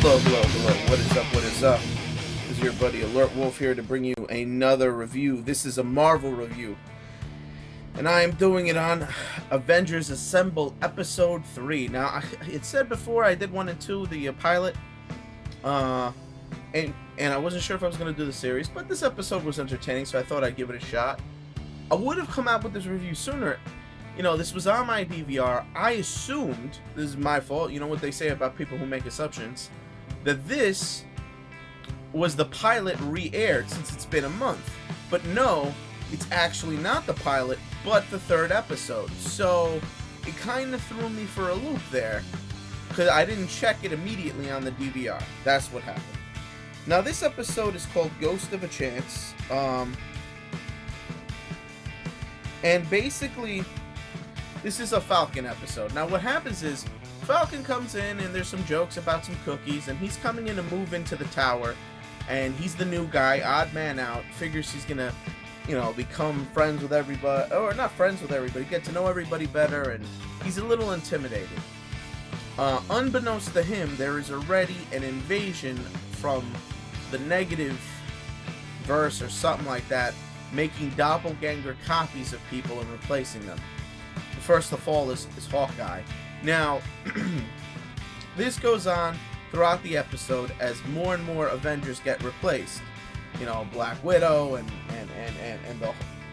Hello, hello, hello. What is up? What is up? This is your buddy Alertwolf here to bring you another review. This is a Marvel review. And I am doing it on Avengers Assemble Episode 3. Now, it said before I did 1 and 2, the pilot. And I wasn't sure if I was going to do the series, but this episode was entertaining, so I thought I'd give it a shot. I would have come out with this review sooner. You know, this was on my DVR. I assumed, this is my fault, you know what they say about people who make assumptions, that this was the pilot re-aired since it's been a month. But no, it's actually not the pilot, but the 3rd episode. So it kind of threw me for a loop there, because I didn't check it immediately on the DVR. That's what happened. Now this episode is called Ghost of a Chance. And basically, this is a Falcon episode. Now what happens is, Falcon comes in and there's some jokes about some cookies, and he's coming in to move into the tower, and he's the new guy, odd man out, figures he's gonna, you know, become friends with everybody, or not friends with everybody, get to know everybody better, and he's a little intimidated. Unbeknownst to him, there is already an invasion from the negative verse or something like that, making doppelganger copies of people and replacing them. The first to fall is Hawkeye. Now, this goes on throughout the episode as more and more Avengers get replaced. You know, Black Widow and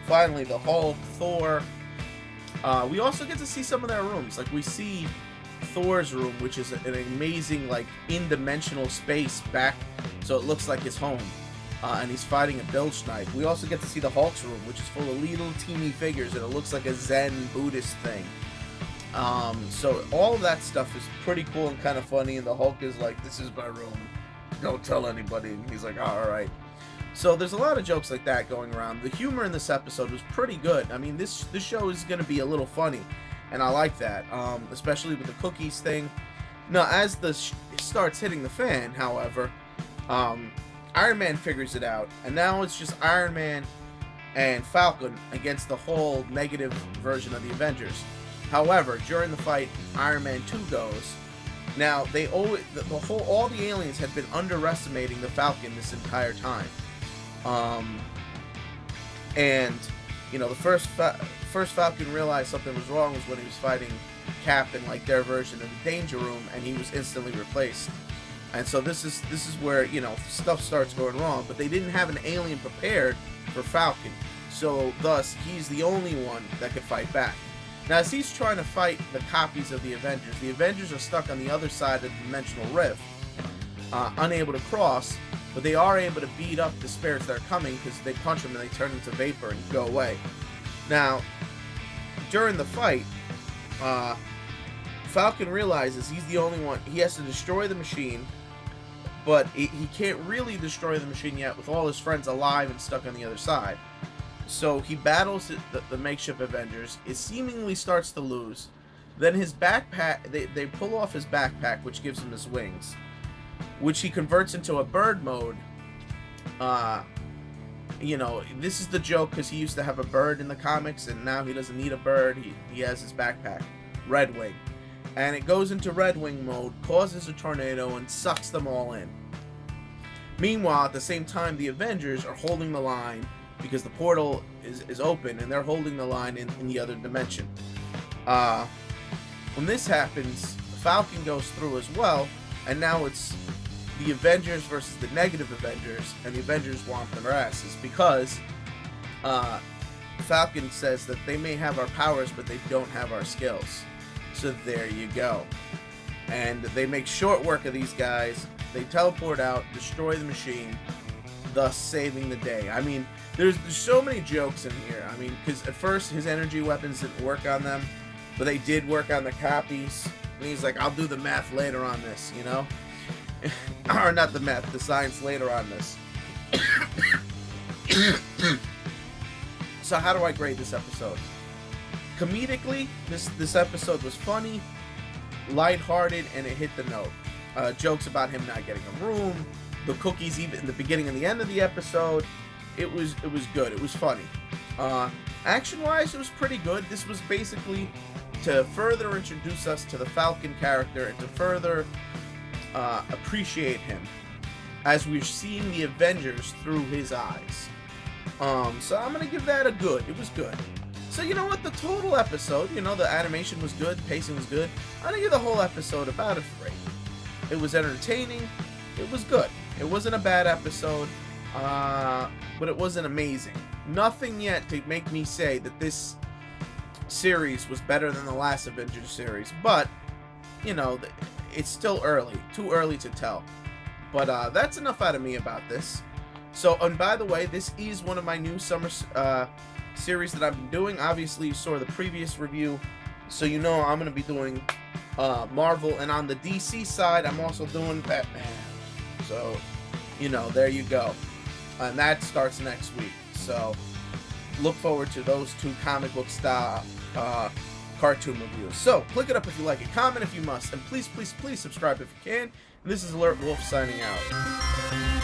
finally the Hulk, Thor. We also get to see some of their rooms. Like, we see Thor's room, which is an amazing, like, in-dimensional space back, so it looks like his home. And he's fighting a bilge knight. We also get to see the Hulk's room, which is full of little teeny figures, and it looks like a Zen Buddhist thing. So all of that stuff is pretty cool and kind of funny, and the Hulk is like, "This is my room, don't tell anybody," and he's like, "Oh, all right." So there's a lot of jokes like that going around. The humor in this episode was pretty good. I mean, this show is going to be a little funny, and I like that, especially with the cookies thing. Now, as starts hitting the fan, however, Iron Man figures it out, and now it's just Iron Man and Falcon against the whole negative version of the Avengers. However, during the fight, Iron Man 2 goes. Now, all the aliens had been underestimating the Falcon this entire time. And, you know, the first Falcon realized something was wrong was when he was fighting Cap in, like, their version of the Danger Room, and he was instantly replaced. And so this is where, you know, stuff starts going wrong, but they didn't have an alien prepared for Falcon. So, thus, he's the only one that could fight back. Now, as he's trying to fight the copies of the Avengers are stuck on the other side of the dimensional rift, unable to cross, but they are able to beat up the spirits that are coming because they punch them and they turn into vapor and go away. Now, during the fight, Falcon realizes he's the only one. He has to destroy the machine, but he can't really destroy the machine yet with all his friends alive and stuck on the other side. So he battles the makeshift Avengers. It seemingly starts to lose. Then his backpack, they pull off his backpack, which gives him his wings, which he converts into a bird mode. You know, this is the joke because he used to have a bird in the comics, and now he doesn't need a bird. He has his backpack, Red Wing. And it goes into Red Wing mode, causes a tornado, and sucks them all in. Meanwhile, at the same time, the Avengers are holding the line because the portal is open, and they're holding the line in the other dimension. When this happens, Falcon goes through as well, and now it's the Avengers versus the negative Avengers, and the Avengers want their asses because Falcon says that they may have our powers, but they don't have our skills. So there you go. And they make short work of these guys. They teleport out, destroy the machine, thus saving the day. I mean, there's so many jokes in here. I mean, because at first his energy weapons didn't work on them, but they did work on the copies. And he's like, "I'll do the math later on this," you know? Or not the math, the science later on this. So how do I grade this episode? Comedically, this episode was funny, lighthearted, and it hit the note. Jokes about him not getting a room, the cookies even in the beginning and the end of the episode. It was good. It was funny. Action-wise, it was pretty good. This was basically to further introduce us to the Falcon character and to further appreciate him as we're seeing the Avengers through his eyes. So I'm gonna give that a good. It was good. So you know what? The total episode, you know, the animation was good, the pacing was good. I'm gonna give the whole episode about a 3. It was entertaining. It was good. It wasn't a bad episode, but it wasn't amazing. Nothing yet to make me say that this series was better than the last Avengers series. But, you know, it's still early. Too early to tell. But that's enough out of me about this. So, and by the way, this is one of my new summer series that I've been doing. Obviously, you saw the previous review, so you know I'm going to be doing Marvel. And on the DC side, I'm also doing Batman. So, you know, there you go. And that starts next week. So, look forward to those 2 comic book style cartoon reviews. So, click it up if you like it, comment if you must, and please, please, please subscribe if you can. And this is Alert Wolf signing out.